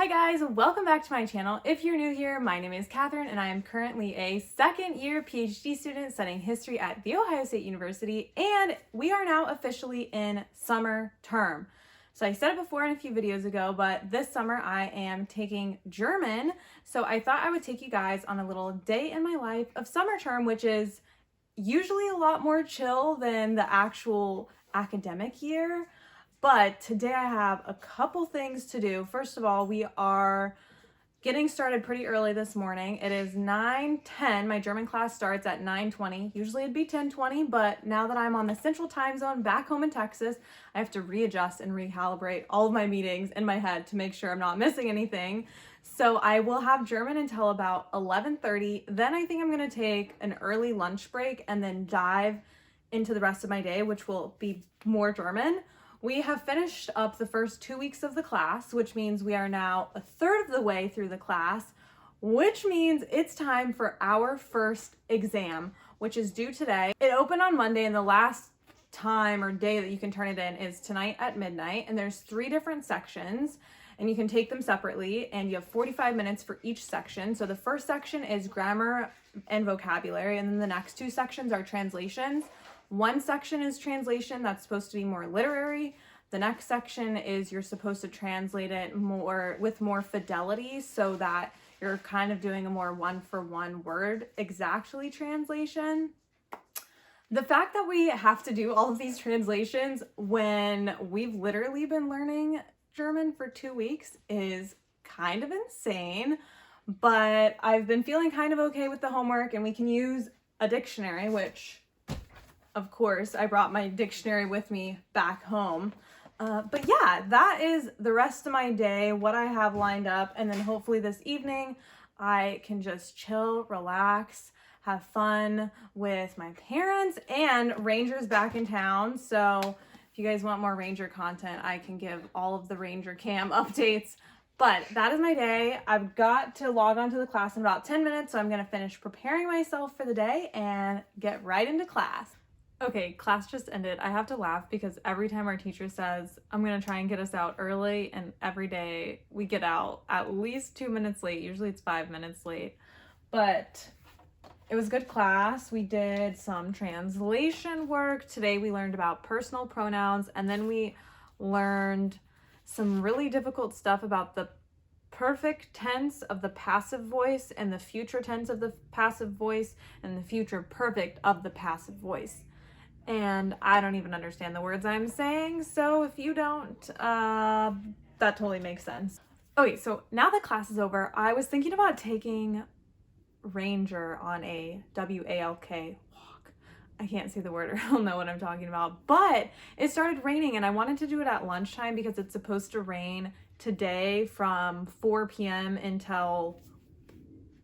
guys, welcome back to my channel. If you're new here, my name is Katherine and I am currently a second-year PhD student studying history at The Ohio State University, and we are now officially in summer term. So I said it before in a few videos ago, but this summer I am taking German, so I thought I would take you guys on a little day in my life of summer term, which is usually a lot more chill than the actual academic year. But today I have a couple things to do. First of all, we are getting started pretty early this morning. It is 9:10. My German class starts at 9:20. Usually it'd be 10:20, but now that I'm on the central time zone back home in Texas, I have to readjust and recalibrate all of my meetings in my head to make sure I'm not missing anything. So I will have German until about 11:30. Then I think I'm going to take an early lunch break and then dive into the rest of my day, which will be more German. We have finished up the first 2 weeks of the class, which means we are now a third of the way through the class, which means it's time for our first exam, which is due today. It opened on Monday, and the last time or day that you can turn it in is tonight at midnight, and there's 3 different sections, and you can take them separately, and you have 45 minutes for each section. So the first section is grammar and vocabulary, and then the next 2 sections are translations. One section is translation, that's supposed to be more literary. The next section is you're supposed to translate it more with more fidelity so that you're kind of doing a more one-for-one word exactly translation. The fact that we have to do all of these translations when we've literally been learning German for 2 weeks is kind of insane, but I've been feeling kind of okay with the homework, and we can use a dictionary, which of course, I brought my dictionary with me back home. But yeah, that is the rest of my day, what I have lined up. And then hopefully this evening, I can just chill, relax, have fun with my parents, and Ranger's back in town. So if you guys want more Ranger content, I can give all of the Ranger cam updates. But that is my day. I've got to log on to the class in about 10 minutes, so I'm going to finish preparing myself for the day and get right into class. Okay, class just ended. I have to laugh because every time our teacher says, I'm gonna try and get us out early, and every day we get out at least 2 minutes late. Usually it's 5 minutes late. But it was a good class. We did some translation work. Today we learned about personal pronouns, and then we learned some really difficult stuff about the perfect tense of the passive voice and the future tense of the passive voice and the future perfect of the passive voice. And I don't even understand the words I'm saying, so if you don't, that totally makes sense. Okay, so now that class is over, I was thinking about taking Ranger on a W-A-L-K walk. I can't say the word or he'll know what I'm talking about, but it started raining, and I wanted to do it at lunchtime because it's supposed to rain today from 4 p.m. until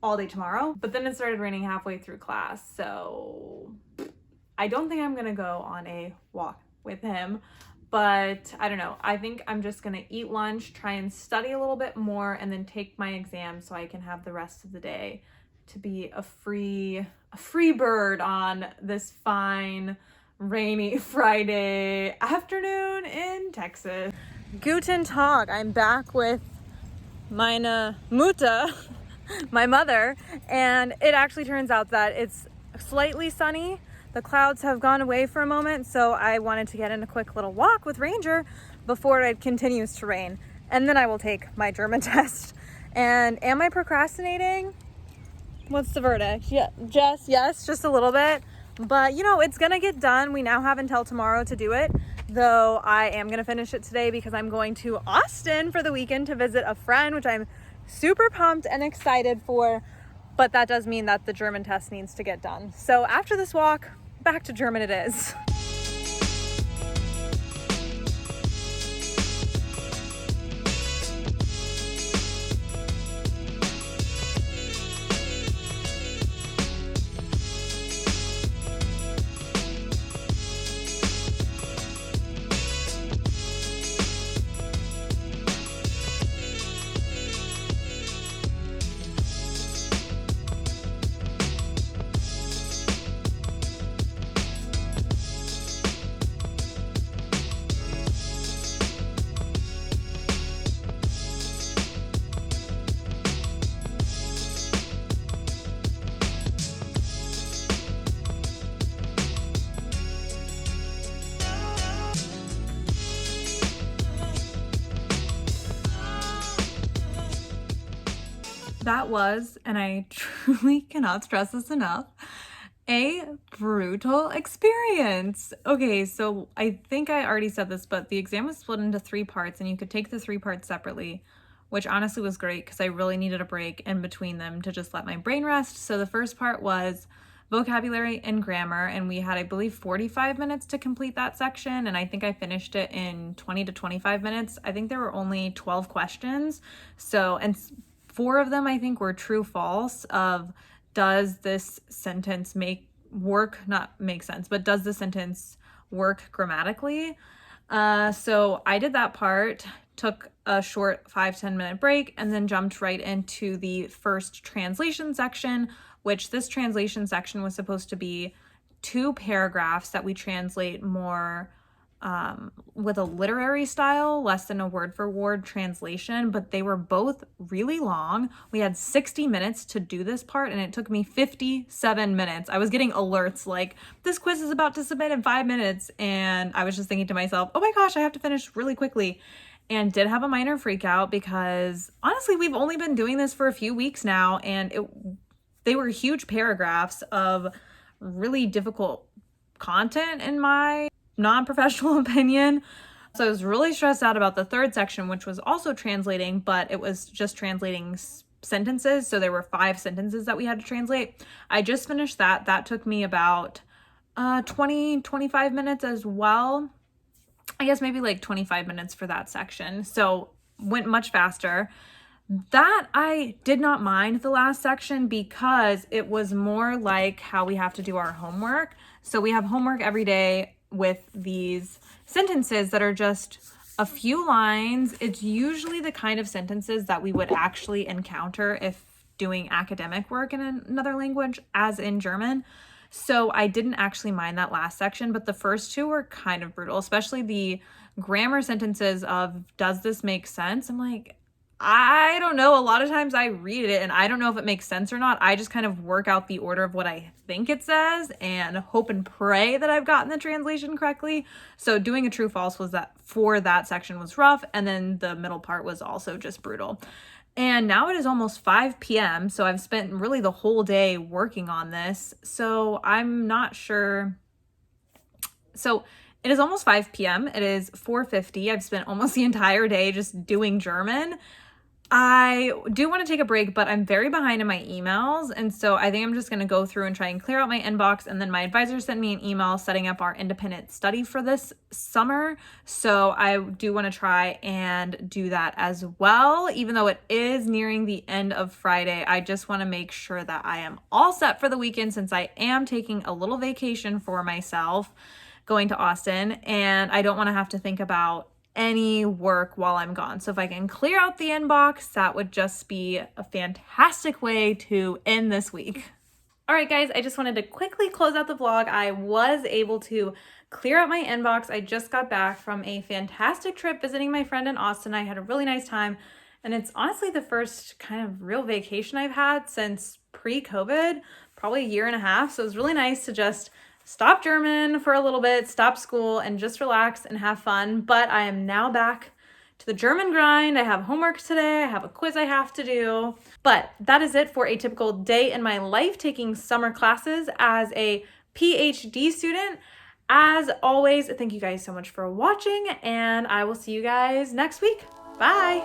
all day tomorrow, but then it started raining halfway through class, so I don't think I'm gonna go on a walk with him, but I don't know. I think I'm just gonna eat lunch, try and study a little bit more, and then take my exam so I can have the rest of the day to be a free bird on this fine, rainy Friday afternoon in Texas. Guten Tag. I'm back with meine Mutter, my mother, and it actually turns out that it's slightly sunny. The clouds have gone away for a moment, so I wanted to get in a quick little walk with Ranger before it continues to rain. And then I will take my German test. And am I procrastinating? What's the verdict? Yeah, just a little bit. But you know, it's gonna get done. We now have until tomorrow to do it, though I am gonna finish it today because I'm going to Austin for the weekend to visit a friend, which I'm super pumped and excited for. But that does mean that the German test needs to get done. So after this walk, back to German it is. that was, and I truly cannot stress this enough, a brutal experience. Okay, so I think I already said this, but the exam was split into 3 parts and you could take the 3 parts separately, which honestly was great because I really needed a break in between them to just let my brain rest. So the first part was vocabulary and grammar, and we had, I believe, 45 minutes to complete that section, and I think I finished it in 20 to 25 minutes. I think there were only 12 questions. So, and 4 of them I think were true false of does this sentence not make sense, but does the sentence work grammatically? So I did that part, took a short 5-10 minute break, and then jumped right into the first translation section, which this translation section was supposed to be 2 paragraphs that we translate more with a literary style, less than a word-for-word translation, but they were both really long. We had 60 minutes to do this part, and it took me 57 minutes. I was getting alerts like, this quiz is about to submit in 5 minutes, and I was just thinking to myself, oh my gosh, I have to finish really quickly, and did have a minor freak out because, honestly, we've only been doing this for a few weeks now, and they were huge paragraphs of really difficult content in my non-professional opinion. So I was really stressed out about the third section, which was also translating, but it was just translating sentences. So there were 5 sentences that we had to translate. I just finished that. That took me about 25 minutes as well. I guess maybe like 25 minutes for that section. So went much faster. That I did not mind the last section because it was more like how we have to do our homework. So we have homework every day with these sentences that are just a few lines. It's usually the kind of sentences that we would actually encounter if doing academic work in another language, as in German. So I didn't actually mind that last section, but the first 2 were kind of brutal, especially the grammar sentences of, does this make sense? I'm like, I don't know. A lot of times I read it and I don't know if it makes sense or not. I just kind of work out the order of what I think it says and hope and pray that I've gotten the translation correctly. So doing a true false for that section was rough. And then the middle part was also just brutal. And now it is almost 5 p.m. So I've spent really the whole day working on this. So I'm not sure. So it is almost 5 p.m. It is 4:50. I've spent almost the entire day just doing German. I do want to take a break, but I'm very behind in my emails. And so I think I'm just going to go through and try and clear out my inbox. And then my advisor sent me an email setting up our independent study for this summer. So I do want to try and do that as well. Even though it is nearing the end of Friday, I just want to make sure that I am all set for the weekend since I am taking a little vacation for myself, going to Austin, and I don't want to have to think about any work while I'm gone. So if I can clear out the inbox, that would just be a fantastic way to end this week. All right, guys, I just wanted to quickly close out the vlog. I was able to clear out my inbox. I just got back from a fantastic trip visiting my friend in Austin. I had a really nice time, and it's honestly the first kind of real vacation I've had since pre-COVID, probably a year and a half. So it was really nice to just stop German for a little bit, stop school, and just relax and have fun. But I am now back to the German grind. I have homework today. I have a quiz I have to do. But that is it for a typical day in my life taking summer classes as a PhD student. As always, thank you guys so much for watching, and I will see you guys next week. Bye.